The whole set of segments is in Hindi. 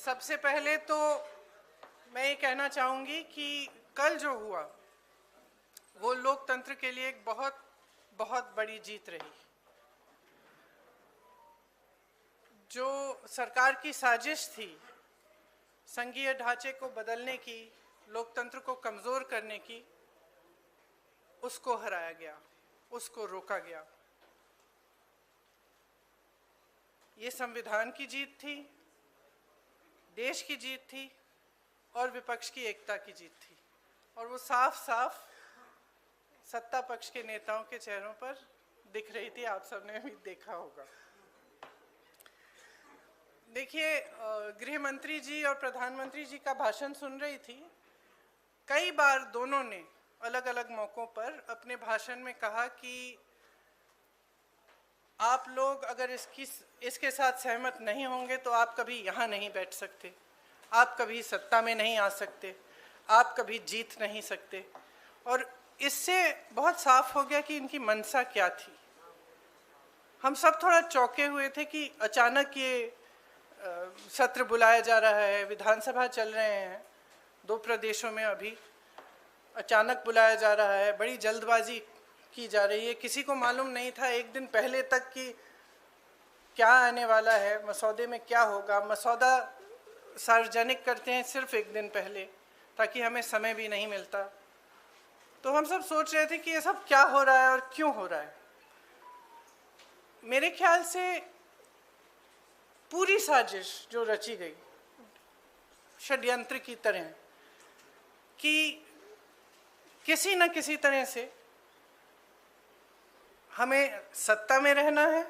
सबसे पहले तो मैं ये कहना चाहूँगी कि कल जो हुआ वो लोकतंत्र के लिए एक बहुत बहुत बड़ी जीत रही। जो सरकार की साजिश थी संघीय ढांचे को बदलने की, लोकतंत्र को कमज़ोर करने की, उसको हराया गया, उसको रोका गया। ये संविधान की जीत थी, देश की जीत थी और विपक्ष की एकता की जीत थी। और वो साफ साफ सत्ता पक्ष के नेताओं के चेहरों पर दिख रही थी, आप सबने भी देखा होगा। देखिए, गृह मंत्री जी और प्रधानमंत्री जी का भाषण सुन रही थी। कई बार दोनों ने अलग अलग मौक़ों पर अपने भाषण में कहा कि आप लोग अगर इसके साथ सहमत नहीं होंगे तो आप कभी यहाँ नहीं बैठ सकते, आप कभी सत्ता में नहीं आ सकते, आप कभी जीत नहीं सकते। और इससे बहुत साफ हो गया कि इनकी मंशा क्या थी। हम सब थोड़ा चौंके हुए थे कि अचानक ये सत्र बुलाया जा रहा है, विधानसभा चल रहे हैं 2 प्रदेशों में, अभी अचानक बुलाया जा रहा है, बड़ी जल्दबाजी की जा रही है। किसी को मालूम नहीं था एक दिन पहले तक कि क्या आने वाला है, मसौदे में क्या होगा। मसौदा सार्वजनिक करते हैं सिर्फ एक दिन पहले ताकि हमें समय भी नहीं मिलता। तो हम सब सोच रहे थे कि ये सब क्या हो रहा है और क्यों हो रहा है। मेरे ख्याल से पूरी साजिश जो रची गई षड्यंत्र की तरह कि किसी न किसी तरह से हमें सत्ता में रहना है।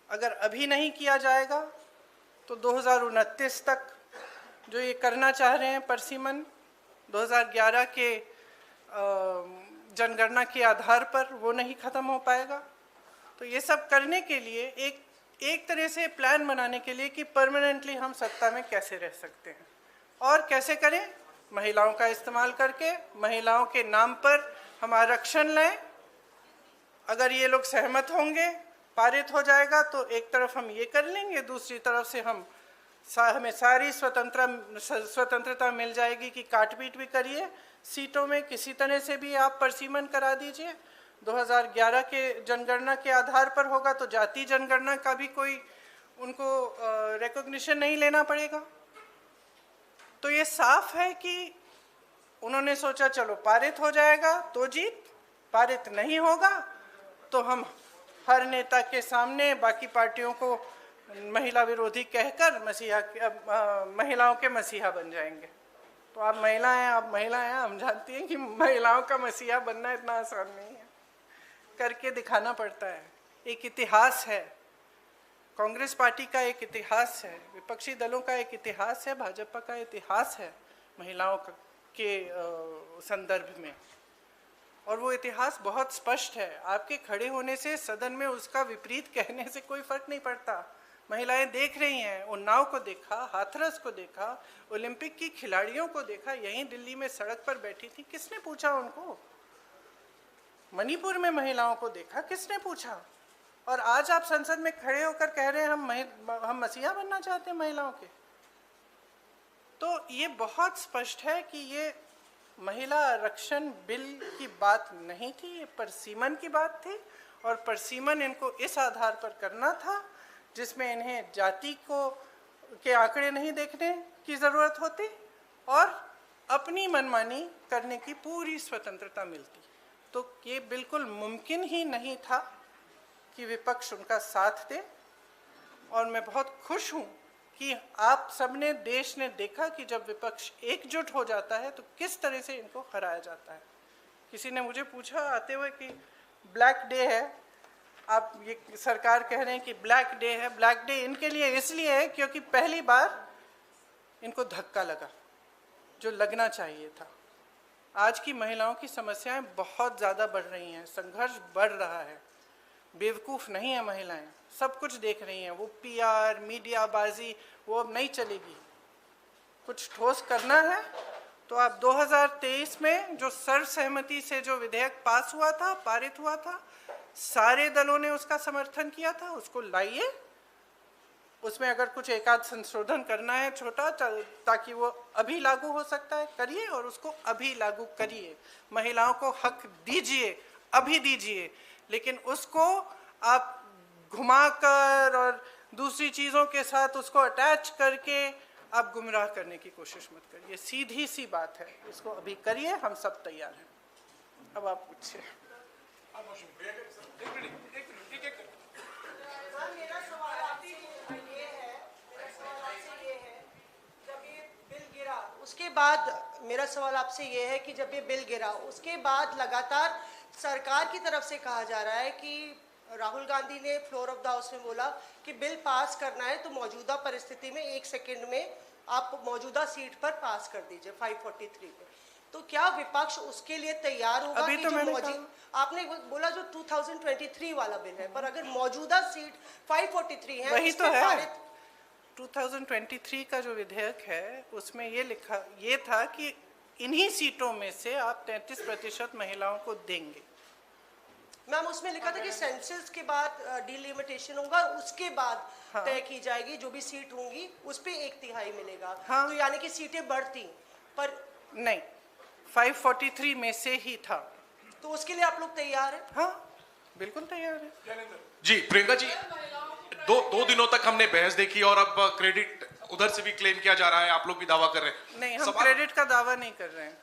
अगर अभी नहीं किया जाएगा तो 2029 तक जो ये करना चाह रहे हैं परसीमन, 2011 के जनगणना के आधार पर वो नहीं ख़त्म हो पाएगा। तो ये सब करने के लिए एक तरह से प्लान बनाने के लिए कि परमानेंटली हम सत्ता में कैसे रह सकते हैं और कैसे करें, महिलाओं का इस्तेमाल करके, महिलाओं के नाम पर हम आरक्षण लें। अगर ये लोग सहमत होंगे, पारित हो जाएगा तो एक तरफ हम ये कर लेंगे, दूसरी तरफ से हमें सारी स्वतंत्रता मिल जाएगी कि काट-पीट भी करिए, सीटों में किसी तरह से भी आप परसीमन करा दीजिए। 2011 के जनगणना के आधार पर होगा तो जाति जनगणना का भी कोई उनको रिकॉग्निशन नहीं लेना पड़ेगा। तो ये साफ है कि उन्होंने सोचा चलो पारित हो जाएगा तो जीत, पारित नहीं होगा तो हम हर नेता के सामने बाकी पार्टियों को महिला विरोधी कहकर महिलाओं के मसीहा बन जाएंगे। तो आप महिला हैं, हम जानती हैं कि महिलाओं का मसीहा बनना इतना आसान नहीं है, करके दिखाना पड़ता है। एक इतिहास है, कांग्रेस पार्टी का एक इतिहास है, विपक्षी दलों का एक इतिहास है, भाजपा का इतिहास है महिलाओं के संदर्भ में। और वो इतिहास बहुत स्पष्ट है। आपके खड़े होने से सदन में उसका विपरीत कहने से कोई फर्क नहीं पड़ता। महिलाएं देख रही हैं, उन्नाव को देखा, हाथरस को देखा, ओलंपिक की खिलाड़ियों को देखा, यहीं दिल्ली में सड़क पर बैठी थी, किसने पूछा उनको? मणिपुर में महिलाओं को देखा, किसने पूछा? और आज आप संसद में खड़े होकर कह रहे हैं हम मसीहा बनना चाहते हैं महिलाओं के। तो ये बहुत स्पष्ट है कि ये महिला आरक्षण बिल की बात नहीं थी, ये परसीमन की बात थी। और परसीमन इनको इस आधार पर करना था जिसमें इन्हें जाति के आंकड़े नहीं देखने की ज़रूरत होती और अपनी मनमानी करने की पूरी स्वतंत्रता मिलती। तो ये बिल्कुल मुमकिन ही नहीं था कि विपक्ष उनका साथ दे। और मैं बहुत खुश हूँ कि आप सबने, देश ने देखा कि जब विपक्ष एकजुट हो जाता है तो किस तरह से इनको हराया जाता है। किसी ने मुझे पूछा आते हुए कि ब्लैक डे है, आप ये सरकार कह रहे हैं कि ब्लैक डे है। ब्लैक डे इनके लिए इसलिए है क्योंकि पहली बार इनको धक्का लगा जो लगना चाहिए था। आज की महिलाओं की समस्याएं बहुत ज़्यादा बढ़ रही हैं, संघर्ष बढ़ रहा है। बेवकूफ़ नहीं है महिलाएं, सब कुछ देख रही हैं। वो पीआर, मीडियाबाजी वो अब नहीं चलेगी। कुछ ठोस करना है तो आप 2023 में जो सर्वसहमति से जो विधेयक पास हुआ था, पारित हुआ था, सारे दलों ने उसका समर्थन किया था, उसको लाइए उसमें अगर कुछ एक आध संशोधन करना है छोटा, ताकि वो अभी लागू हो सकता है, करिए और उसको अभी लागू करिए। महिलाओं को हक दीजिए, अभी दीजिए, लेकिन उसको आप घुमाकर और दूसरी चीज़ों के साथ उसको अटैच करके आप गुमराह करने की कोशिश मत करिए। सीधी सी बात है, इसको अभी करिए, हम सब तैयार हैं। अब आप पूछिए। मेरा सवाल आपसे ये है, जब ये बिल गिरा उसके बाद, मेरा सवाल आपसे ये है कि जब ये बिल गिरा उसके बाद लगातार सरकार की तरफ से कहा जा रहा है कि राहुल गांधी ने फ्लोर ऑफ द हाउस में बोला कि बिल पास करना है तो मौजूदा परिस्थिति में 1 सेकंड में आप मौजूदा सीट पर पास कर दीजिए 543 पे। तो क्या विपक्ष उसके लिए तैयार होगा? अभी कि तो जो मैंने आपने बोला जो 2023 वाला बिल है, पर अगर मौजूदा सीट 543 है, वही उस तो पे है। पारित 2023 का जो विधेयक है उसमें ये था कि इन्हीं सीटों में से आप 33% महिलाओं को देंगे। मैम उसमें लिखा था कि सेंसस के बाद डिलिमिटेशन होगा, उसके बाद हाँ। तय की जाएगी, जो भी सीट होंगी उस पे 1/3 मिलेगा। हाँ। तो यानी कि सीटें बढ़ती, पर नहीं, 543 में से ही था। तो उसके लिए आप लोग तैयार हैं? हाँ, बिल्कुल तैयार है। जी प्रियंका जी, दो दिनों तक हमने बहस देखी और अब क्रेडिट उधर से भी क्लेम किया जा रहा है, आप लोग भी दावा कर रहे हैं। नहीं, हम क्रेडिट का दावा नहीं कर रहे हैं।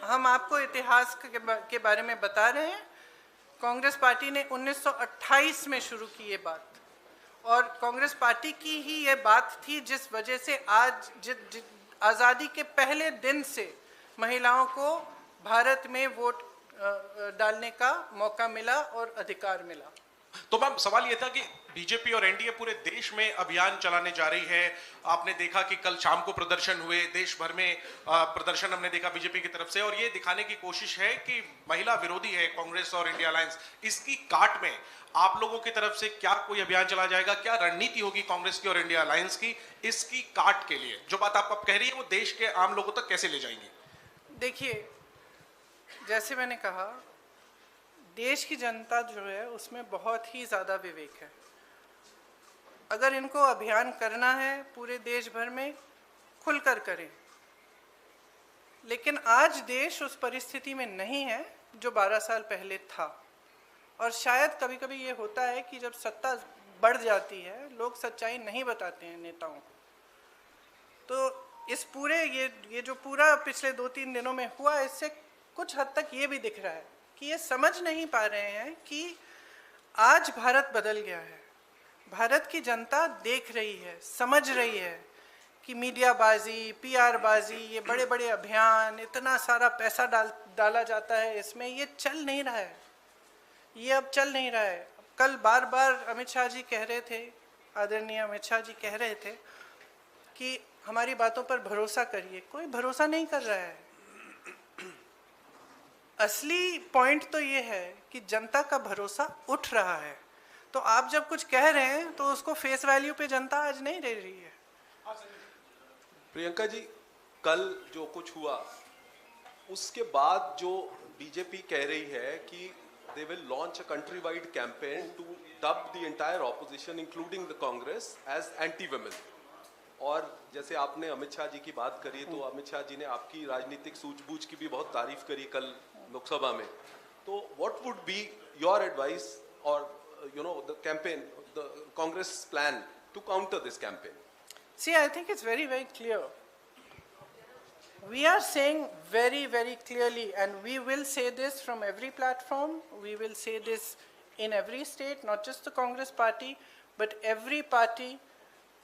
हम आपको इतिहास के बारे में बता रहे हैं। कांग्रेस पार्टी ने 1928 में शुरू की ये बात, और कांग्रेस पार्टी की ही ये बात थी जिस वजह से आज आज़ादी के पहले दिन से महिलाओं को भारत में वोट डालने का मौका मिला और अधिकार मिला। तो मैम सवाल ये था कि बीजेपी और एनडीए पूरे देश में अभियान चलाने जा रही है। आपने देखा कि कल शाम को प्रदर्शन हुए, देश भर में प्रदर्शन हमने देखा बीजेपी की तरफ से, और ये दिखाने की कोशिश है कि महिला विरोधी है कांग्रेस और इंडिया अलायंस। इसकी काट में आप लोगों की तरफ से क्या कोई अभियान चला जाएगा? क्या रणनीति होगी कांग्रेस की और इंडिया अलायंस की इसकी काट के लिए? जो बात आप अब कह रही है वो देश के आम लोगों तक कैसे ले जाएंगे? देखिए, जैसे मैंने कहा, देश की जनता जो है उसमें बहुत ही ज़्यादा विवेक है। अगर इनको अभियान करना है पूरे देश भर में, खुलकर करें। लेकिन आज देश उस परिस्थिति में नहीं है जो 12 साल पहले था, और शायद कभी कभी ये होता है कि जब सत्ता बढ़ जाती है लोग सच्चाई नहीं बताते हैं नेताओं को। तो इस पूरे ये जो पूरा पिछले 2-3 दिनों में हुआ, इससे कुछ हद तक ये भी दिख रहा है कि ये समझ नहीं पा रहे हैं कि आज भारत बदल गया है। भारत की जनता देख रही है, समझ रही है कि मीडियाबाजी, पीआर बाजी, ये बड़े बड़े अभियान, इतना सारा पैसा डाला जाता है इसमें, ये चल नहीं रहा है। ये अब चल नहीं रहा है। कल बार बार अमित शाह जी कह रहे थे, आदरणीय अमित शाह जी कह रहे थे कि हमारी बातों पर भरोसा करिए। कोई भरोसा नहीं कर रहा है। असली पॉइंट तो ये है कि जनता का भरोसा उठ रहा है। तो आप जब कुछ कह रहे हैं तो उसको फेस वैल्यू पे जनता आज नहीं दे रही है। प्रियंका जी, कल जो कुछ हुआ उसके बाद जो बीजेपी कह रही है कि they will launch a country-wide campaign to dub the entire opposition, including the Congress, as anti-women. और जैसे आपने अमित शाह जी की बात करी, तो अमित शाह जी ने आपकी राजनीतिक सूझबूझ की भी बहुत तारीफ करी कल लोकसभा में। तो what would be your advice or the campaign, the Congress plan to counter this campaign? See, I think it's very, very clear. We are saying very, very clearly, and we will say this from every platform, we will say this in every state, not just the Congress party, but every party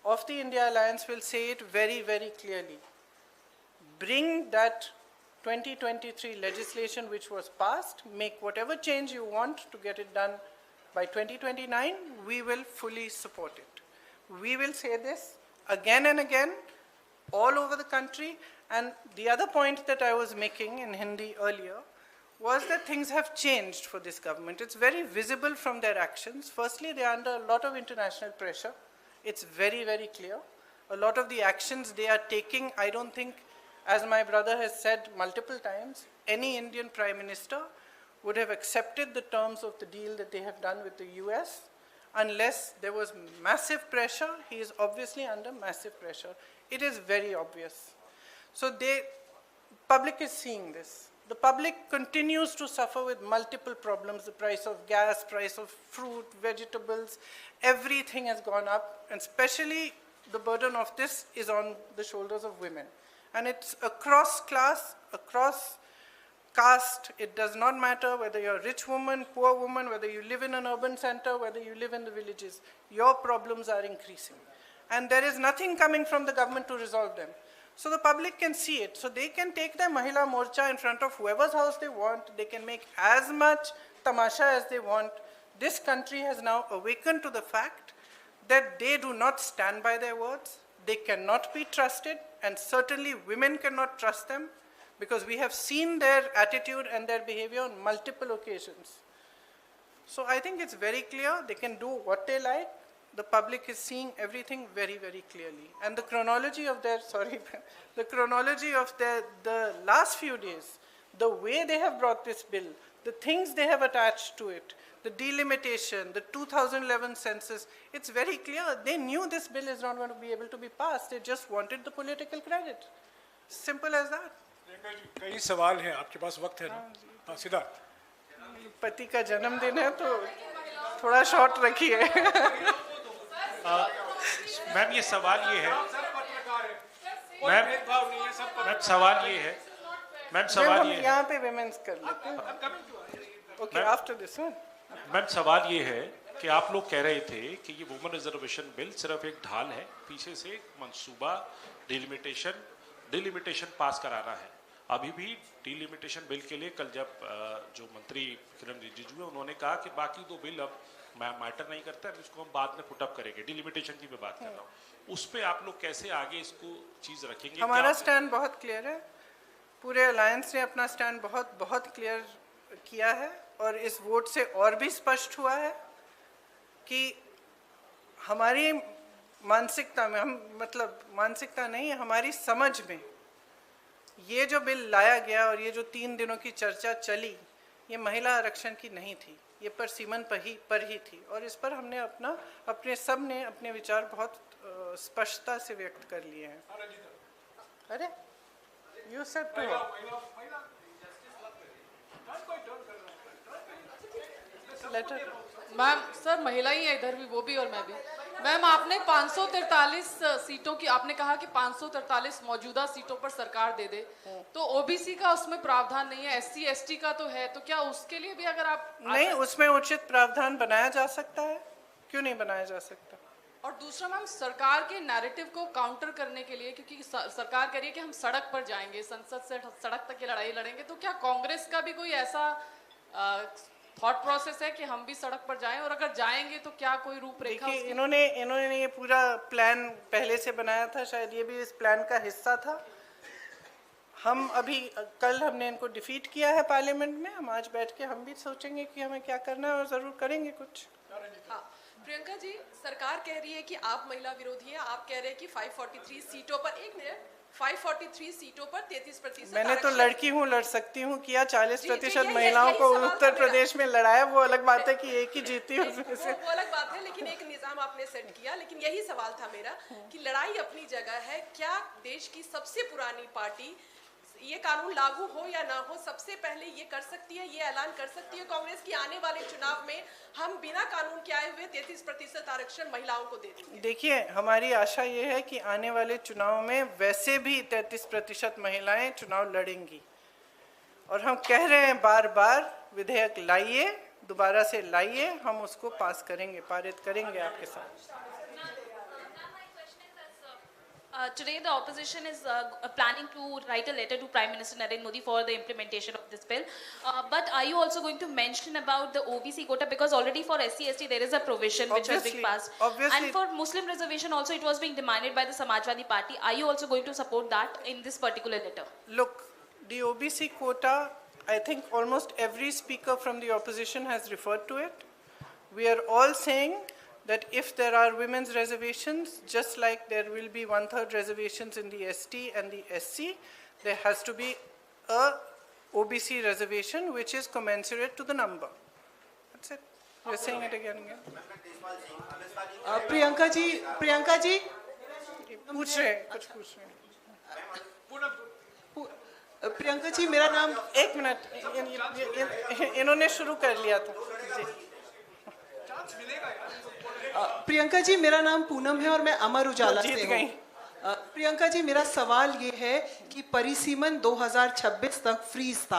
of the India Alliance will say it very, very clearly. Bring that 2023 legislation which was passed, make whatever change you want to get it done by 2029, we will fully support it. We will say this again and again, all over the country. And the other point that I was making in Hindi earlier was that things have changed for this government. It's very visible from their actions. Firstly, they are under a lot of international pressure. It's very, very clear. A lot of the actions they are taking, I don't think, as my brother has said multiple times, any Indian Prime Minister would have accepted the terms of the deal that they have done with the US. unless there was massive pressure. He is obviously under massive pressure. It is very obvious. So public is seeing this. The public continues to suffer with multiple problems. The price of gas, price of fruit, vegetables, everything has gone up, and especially the burden of this is on the shoulders of women. And it's across class, across caste. It does not matter whether you're a rich woman, poor woman, whether you live in an urban center, whether you live in the villages. Your problems are increasing. And there is nothing coming from the government to resolve them. So the public can see it. So they can take their Mahila Morcha in front of whoever's house they want. They can make as much tamasha as they want. This country has now awakened to the fact that they do not stand by their words. They cannot be trusted, and certainly women cannot trust them, because we have seen their attitude and their behavior on multiple occasions. So I think it's very clear. They can do what they like. The public is seeing everything very, very clearly. And the chronology of their, the last few days, the way they have brought this bill, the things they have attached to it, the delimitation, the 2011 census, it's very clear. They knew this bill is not going to be able to be passed. They just wanted the political credit. Simple as that. कई सवाल हैं आपके पास, वक्त है ना? हाँ, सीधा। पति का जन्मदिन है तो थोड़ा शॉर्ट रखिए। मैम ये सवाल ये है, मैम सवाल ये है, मैम सवाल ये है, यहाँ पे विमेंस कर लेते हैं। Okay, after this one. Ma'am सवाल ये है कि आप लोग कह रहे थे कि ये वुमेन रिजर्वेशन बिल सिर्फ एक ढाल है, पीछे से मंसूबा डिलिमिटेशन पास कराना है। अभी भी डिलिमिटेशन बिल के लिए कल जब जो मंत्री किरण रिजिजू है उन्होंने कहा कि बाकी दो बिल अब मैटर नहीं करता है, इसको हम बाद में पुटअप करेंगे। डिलिमिटेशन की मैं बात कर रहा हूँ, उस पे आप लोग कैसे आगे इसको चीज रखेंगे? हमारा स्टैंड बहुत क्लियर है, पूरे अलायंस ने अपना स्टैंड बहुत क्लियर किया है, और इस वोट से और भी स्पष्ट हुआ है कि हमारी मानसिकता में, मानसिकता नहीं, हमारी समझ में ये जो बिल लाया गया और ये जो 3 दिनों की चर्चा चली, ये महिला आरक्षण की नहीं थी, ये परसिमन पर ही थी। और इस पर हमने सब ने अपने विचार बहुत स्पष्टता से व्यक्त कर लिए हैं। अरे you said to letter. Ma'am sir महिला ही है इधर भी, वो भी और मैं भी। मैम आपने 543 सीटों की आपने कहा कि 543 मौजूदा सीटों पर सरकार दे दे, तो ओबीसी का उसमें प्रावधान नहीं है, एससी एसटी का तो है, तो क्या उसके लिए भी अगर आप नहीं, उसमें उचित प्रावधान बनाया जा सकता है, क्यों नहीं बनाया जा सकता? और दूसरा मैम सरकार के नैरेटिव को काउंटर करने के लिए, क्योंकि सरकार कह रही है कि हम सड़क पर जाएंगे, संसद से सड़क तक की लड़ाई लड़ेंगे, तो क्या कांग्रेस का भी कोई ऐसा थॉट प्रोसेस है कि हम भी सड़क पर जाएं, और अगर जाएंगे तो क्या कोई रूपरेखा? देखिए, इन्होंने ये पूरा प्लान पहले से बनाया था, शायद ये भी इस प्लान का हिस्सा था। कल हमने इनको डिफीट किया है पार्लियामेंट में, हम आज बैठ के हम भी सोचेंगे कि हमें क्या करना है और जरूर करेंगे कुछ। हाँ, प्रियंका जी, सरकार कह रही है कि आप महिला विरोधी हैं, आप कह रहे हैं कि 543 सीटों पर 543 सीटों पर 33%। मैंने तो लड़की हूँ, लड़ सकती हूँ, किया 40% महिलाओं को उत्तर प्रदेश में लड़ाया, वो अलग बात है कि एक ही जीती उसमें से। वो अलग बात है, लेकिन एक निजाम आपने सेट किया। लेकिन यही सवाल था मेरा कि लड़ाई अपनी जगह है, क्या देश की सबसे पुरानी पार्टी ये कानून लागू हो या ना हो, सबसे पहले ये कर सकती है, ये ऐलान कर सकती है कांग्रेस की आने वाले चुनाव में हम बिना कानून के आए हुए 33% आरक्षण महिलाओं को दे देंगे? देखिए, हमारी आशा ये है कि आने वाले चुनाव में वैसे भी 33% महिलाएं चुनाव लड़ेंगी, और हम कह रहे हैं बार बार, विधेयक लाइए, दोबारा से लाइए, हम उसको पास करेंगे, पारित करेंगे आपके साथ। Today the opposition is planning to write a letter to Prime Minister Narendra Modi for the implementation of this bill. But are you also going to mention about the OBC quota, because already for SC ST there is a provision which has been passed. Obviously. And for Muslim reservation also it was being demanded by the Samajwadi Party. Are you also going to support that in this particular letter? Look, the OBC quota, I think almost every speaker from the opposition has referred to it. We are all saying that if there are women's reservations, just like there will be 1/3 reservations in the ST and the SC, there has to be a OBC reservation which is commensurate to the number. That's it. You're saying it again. Priyanka ji पूछ रहे हैं, कुछ पूछ रहे हैं। प्रियंका जी मेरा नाम एक मिनट, इन्होंने शुरू कर लिया था जी। प्रियंका जी मेरा नाम पूनम है और मैं अमर उजाला जीत से गई। हूँ। प्रियंका जी मेरा सवाल ये है कि परिसीमन 2026 तक फ्रीज था,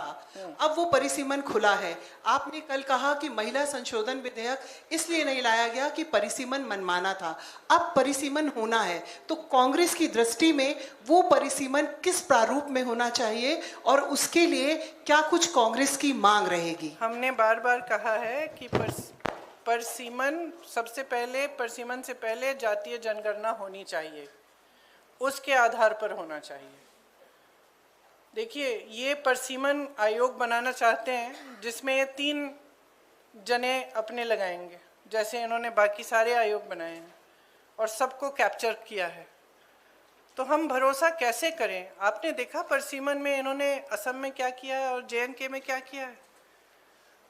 अब वो परिसीमन खुला है। आपने कल कहा कि महिला संशोधन विधेयक इसलिए नहीं लाया गया कि परिसीमन मनमाना था, अब परिसीमन होना है, तो कांग्रेस की दृष्टि में वो परिसीमन किस प्रारूप में होना चाहिए और उसके लिए क्या कुछ कांग्रेस की मांग रहेगी? हमने बार बार कहा है कि परिसीमन से पहले जातीय जनगणना होनी चाहिए, उसके आधार पर होना चाहिए। देखिए, ये परिसीमन आयोग बनाना चाहते हैं जिसमें ये 3 जने अपने लगाएंगे, जैसे इन्होंने बाकी सारे आयोग बनाए हैं और सबको कैप्चर किया है। तो हम भरोसा कैसे करें? आपने देखा परिसीमन में इन्होंने असम में क्या किया है और JNK में क्या किया है।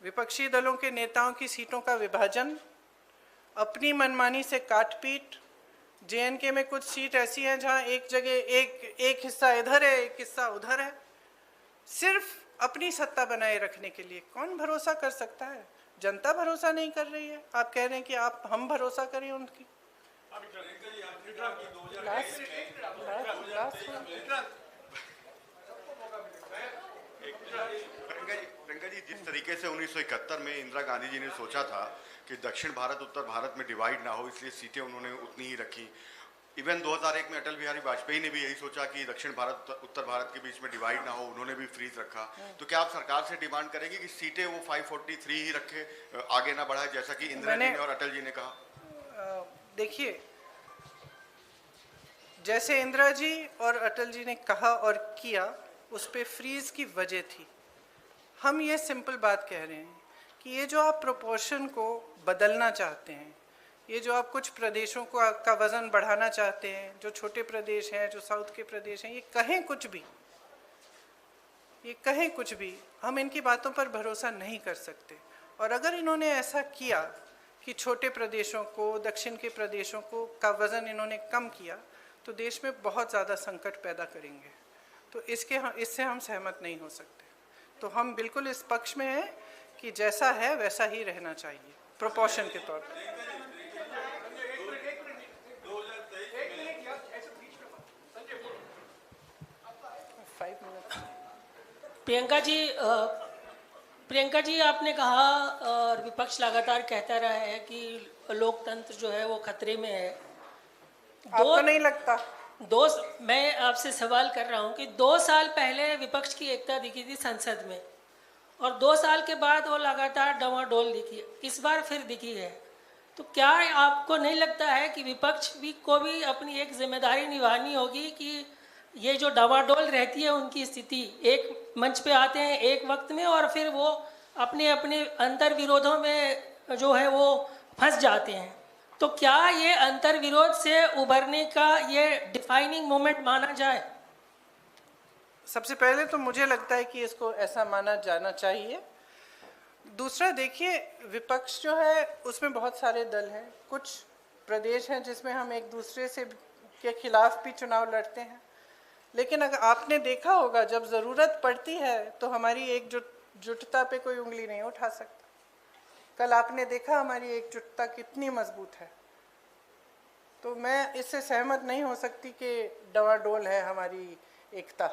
विपक्षी दलों के नेताओं की सीटों का विभाजन, अपनी मनमानी से काटपीट। JNK में कुछ सीट ऐसी हैं जहां एक जगह एक हिस्सा इधर है, एक हिस्सा उधर है, सिर्फ अपनी सत्ता बनाए रखने के लिए। कौन भरोसा कर सकता है? जनता भरोसा नहीं कर रही है। आप कह रहे हैं कि हम भरोसा करें उनकी। प्रियंका जी, जिस तरीके से 1971 में इंदिरा गांधी जी ने सोचा था कि दक्षिण भारत उत्तर भारत में डिवाइड ना हो, इसलिए सीटें उन्होंने उतनी ही रखी। इवन 2001 में अटल बिहारी वाजपेयी ने भी यही सोचा कि दक्षिण भारत उत्तर भारत के बीच में डिवाइड ना हो, उन्होंने भी फ्रीज रखा। तो क्या आप सरकार से डिमांड करेंगे कि सीटें वो 543 ही रखे, आगे ना बढ़ाए, जैसा कि इंदिरा जी ने और अटल जी ने कहा? देखिए, जैसे इंदिरा जी और अटल जी ने कहा और किया, उस पे फ्रीज की वजह थी। हम ये सिंपल बात कह रहे हैं कि ये जो आप प्रोपोर्शन को बदलना चाहते हैं, ये जो आप कुछ प्रदेशों को का वज़न बढ़ाना चाहते हैं, जो छोटे प्रदेश हैं, जो साउथ के प्रदेश हैं, ये कहें कुछ भी, हम इनकी बातों पर भरोसा नहीं कर सकते। और अगर इन्होंने ऐसा किया कि छोटे प्रदेशों को, दक्षिण के प्रदेशों को का वज़न इन्होंने कम किया, तो देश में बहुत ज़्यादा संकट पैदा करेंगे। तो इससे हम सहमत नहीं हो सकते। तो हम बिल्कुल इस पक्ष में हैं कि जैसा है वैसा ही रहना चाहिए, प्रोपोर्शन के तौर पर। प्रियंका जी आपने कहा और विपक्ष लगातार कहता रहा है कि लोकतंत्र जो है वो खतरे में है। आपको नहीं लगता? मैं आपसे सवाल कर रहा हूं कि 2 साल पहले विपक्ष की एकता दिखी थी संसद में और 2 साल के बाद वो लगातार डवाडोल दिखी, इस बार फिर दिखी है। तो क्या आपको नहीं लगता है कि विपक्ष को भी अपनी एक जिम्मेदारी निभानी होगी कि ये जो डवाडोल रहती है उनकी स्थिति, एक मंच पे आते हैं एक वक्त में और फिर वो अपने अंतर विरोधों में जो है वो फंस जाते हैं? तो क्या ये अंतर विरोध से उभरने का ये डिफाइनिंग मोमेंट माना जाए? सबसे पहले तो मुझे लगता है कि इसको ऐसा माना जाना चाहिए। दूसरा, देखिए, विपक्ष जो है उसमें बहुत सारे दल हैं, कुछ प्रदेश हैं जिसमें हम एक दूसरे से के खिलाफ भी चुनाव लड़ते हैं, लेकिन अगर आपने देखा होगा जब ज़रूरत पड़ती है तो हमारी एकजुटता पे कोई उंगली नहीं उठा सकता। कल आपने देखा हमारी एकजुटता कितनी मजबूत है। तो मैं इससे सहमत नहीं हो सकती कि डवाडोल है हमारी एकता।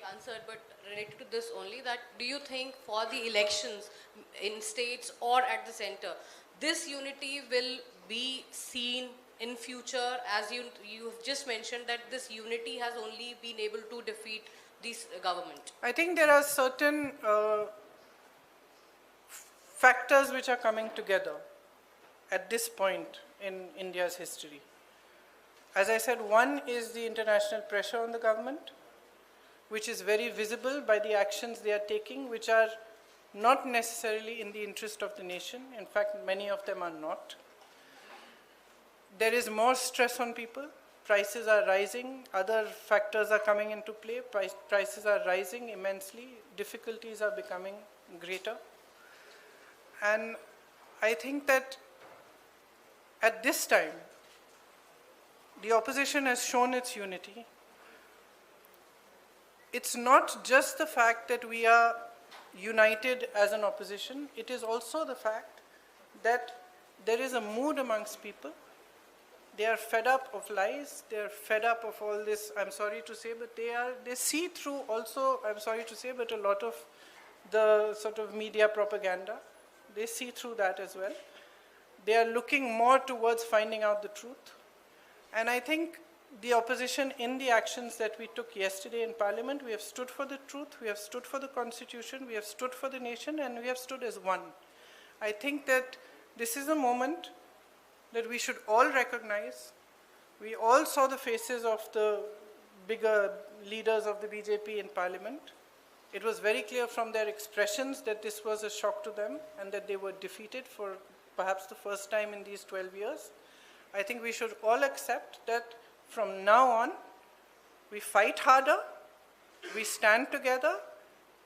Answered, but related to this only, that do you think for the elections in states or at the center, this unity will be seen in future, as you have just mentioned that this unity has only been able to defeat this government? I think there are certain factors which are coming together at this point in India's history. As I said, one is the international pressure on the government, which is very visible by the actions they are taking, which are not necessarily in the interest of the nation. In fact, many of them are not. There is more stress on people. Prices are rising. Other factors are coming into play. Prices are rising immensely. Difficulties are becoming greater. And I think that at this time, the opposition has shown its unity. It's not just the fact that we are united as an opposition, it is also the fact that there is a mood amongst people. They are fed up of lies, they are fed up of all this, I'm sorry to say, but they see through also, I'm sorry to say, but a lot of the sort of media propaganda. They see through that as well. They are looking more towards finding out the truth. And I think the opposition, in the actions that we took yesterday in Parliament, we have stood for the truth, we have stood for the Constitution, we have stood for the nation, and we have stood as one. I think that this is a moment that we should all recognize. We all saw the faces of the bigger leaders of the BJP in Parliament. It was very clear from their expressions that this was a shock to them and that they were defeated for perhaps the first time in these 12 years. I think we should all accept that from now on, we fight harder, we stand together,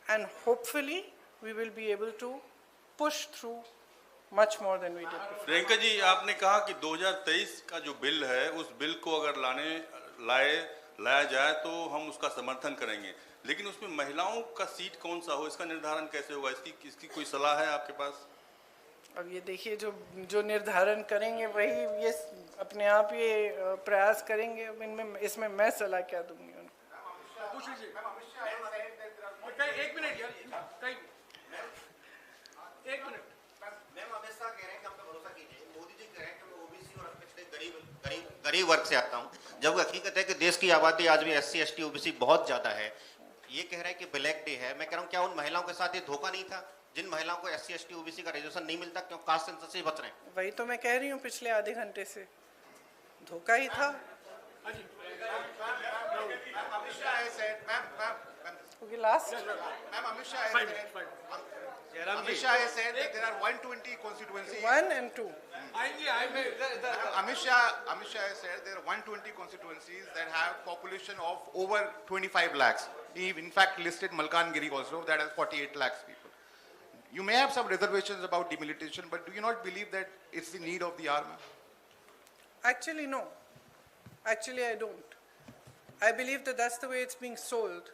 and hopefully we will be able to push through much more than we did before. Priyanka ji, आपने कहा कि 2023 का जो बिल है, उस बिल को अगर लाया जाए तो हम उसका समर्थन करेंगे, लेकिन उसमें महिलाओं का सीट कौन सा हो, इसका निर्धारण कैसे होगा? इसकी कोई सलाह है आपके पास? अब ये देखिए, जो निर्धारण करेंगे वही ये अपने आप ये प्रयास करेंगे। इनमें इसमें मैं सलाह क्या दूंगी उनको? एक मिनट यार, एक मिनट। मैम, अमित शाह कह रहे हैं कि हम पे भरोसा कीजिए। मोदी जी कह रहे हैं कि मैं ओबीसी और पिछड़े गरीब वर्ग से आता हूँ, जब हकीकत है कि देश की आबादी आज भी SC ST OBC बहुत ज्यादा है। ये कह रहे हैं कि ब्लैक डे है। मैं कह रहा हूँ, क्या उन महिलाओं के साथ ये धोखा नहीं था जिन महिलाओं को SC ST OBC का रिजर्वेशन नहीं मिलता, क्यों कास्ट सेंसस से बच रहे हैं? वही तो मैं कह रही हूँ, पिछले आधे घंटे से धोखा ही था। Okay, last. Amit Shah has said that there are 120 constituencies. 1 and 2. Amit Shah has said there are 120 constituencies that have population of over 25 lakhs. He in fact listed Malkangiri also, that has 48 lakhs people. You may have some reservations about demilitation, but do you not believe that it's the need of the hour? Actually, no. Actually, I don't. I believe that that's the way it's being sold.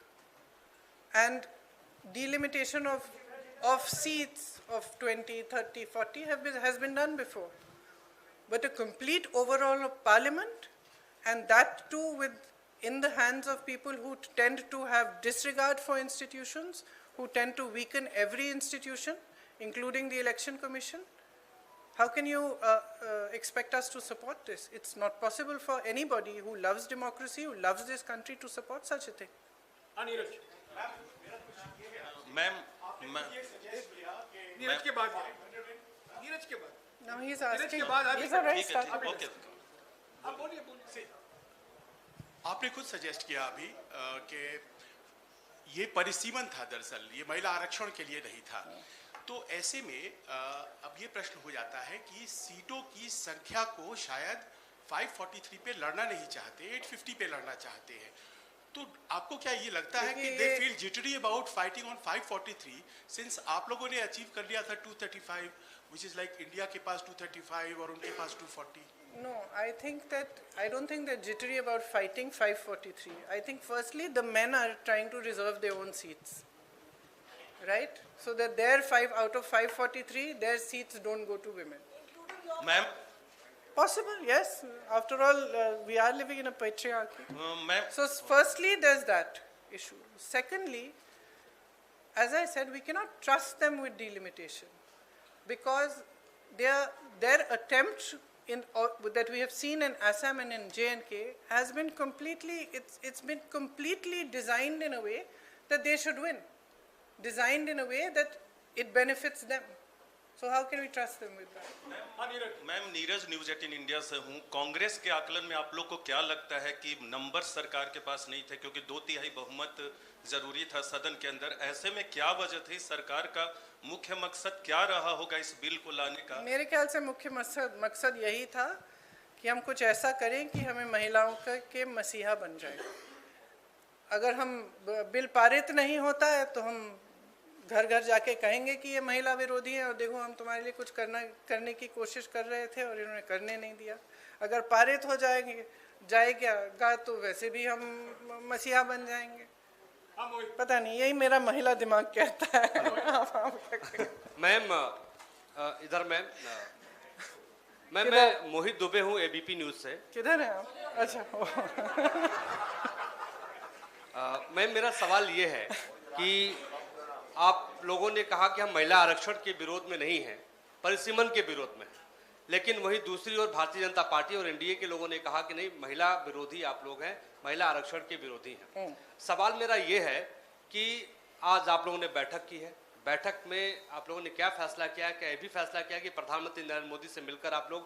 And delimitation of seats of 20, 30, 40 has been done before. But a complete overhaul of parliament, and that too in the hands of people who tend to have disregard for institutions, who tend to weaken every institution, including the Election Commission. How can you expect us to support this? It's not possible for anybody who loves democracy, who loves this country, to support such a thing. Ma'am, Neeraj के बाद Now he's asking. He's already started. Okay, आप बोलिए। आपने खुद सजेस्ट किया अभी कि ये परिसीमन था, दरअसल ये महिला आरक्षण के लिए नहीं था। तो ऐसे में अब ये प्रश्न हो जाता है कि सीटों की संख्या को शायद 543 पे लड़ना नहीं चाहते, 850 पे लड़ना चाहते हैं। तो आपको क्या ये लगता है कि they feel jittery about fighting on 543 since आप लोगों ने अचीव कर लिया था 235, which is like इंडिया के पास 235 और उनके पास 240? No, I don't think they're jittery about fighting 543. I think firstly the men are trying to reserve their own seats, right? So that their 5 out of 543, their seats don't go to women. Ma'am, Possible, yes. After all, we are living in a patriarchy. Ma'am, So firstly, there's that issue. Secondly, as I said, we cannot trust them with delimitation because their attempt that we have seen in Assam and in J&K has been it's been completely designed in a way that they should win, designed in a way that it benefits them. So how can we trust them with that? Ma'am, Neeraj news 18 India से हूँ। कांग्रेस के आकलन में आप लोग को क्या लगता है कि नंबर सरकार के पास नहीं थे, क्योंकि 2/3 बहुमत जरूरी था सदन के अंदर? ऐसे में क्या वजह थी? सरकार का मुख्य मकसद क्या रहा होगा इस बिल को लाने का? मेरे ख्याल से मुख्य मकसद यही था कि हम कुछ ऐसा करें कि हमें महिलाओं के मसीहा बन जाए। अगर हम बिल पारित नहीं होता है तो हम घर घर जाके कहेंगे कि ये महिला विरोधी है और देखो हम तुम्हारे लिए कुछ करने की कोशिश कर रहे थे और इन्होंने करने नहीं दिया। अगर पारित हो जाएगा तो वैसे भी हम मसीहा बन जाएंगे। पता नहीं, यही मेरा महिला दिमाग कहता है। मैम इधर मैं मोहित दुबे हूँ एबीपी न्यूज से। किधर हैं आप? अच्छा। मैम मेरा सवाल ये है कि आप लोगों ने कहा कि हम महिला आरक्षण के विरोध में नहीं हैं, परिसीमन के विरोध में हैं, लेकिन वही दूसरी ओर भारतीय जनता पार्टी और एनडीए के लोगों ने कहा कि नहीं, महिला विरोधी आप लोग हैं, महिला आरक्षण के विरोधी हैं। सवाल मेरा ये है कि आज आप लोगों ने बैठक की है, बैठक में आप लोगों ने क्या फैसला किया? क्या ये भी फैसला किया कि प्रधानमंत्री नरेंद्र मोदी से मिलकर आप लोग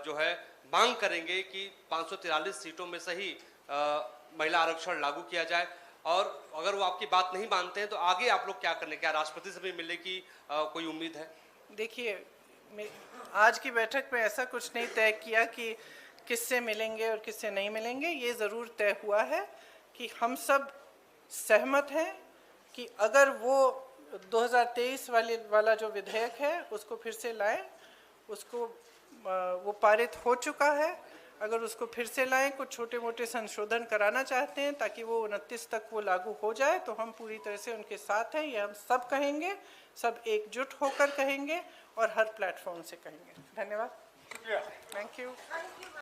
जो है मांग करेंगे कि 543 सीटों में से ही महिला आरक्षण लागू किया जाए? और अगर वो आपकी बात नहीं मानते हैं तो आगे आप लोग क्या करने, क्या राष्ट्रपति से भी मिलने की कोई उम्मीद है? देखिए, आज की बैठक में ऐसा कुछ नहीं तय किया कि किससे मिलेंगे और किससे नहीं मिलेंगे। ये ज़रूर तय हुआ है कि हम सब सहमत हैं कि अगर वो 2023 वाला जो विधेयक है उसको फिर से लाएं, उसको वो पारित हो चुका है, अगर उसको फिर से लाएं, कुछ छोटे मोटे संशोधन कराना चाहते हैं ताकि वो 29 तक वो लागू हो जाए, तो हम पूरी तरह से उनके साथ हैं। ये हम सब कहेंगे, सब एकजुट होकर कहेंगे और हर प्लेटफॉर्म से कहेंगे। धन्यवाद। Thank you.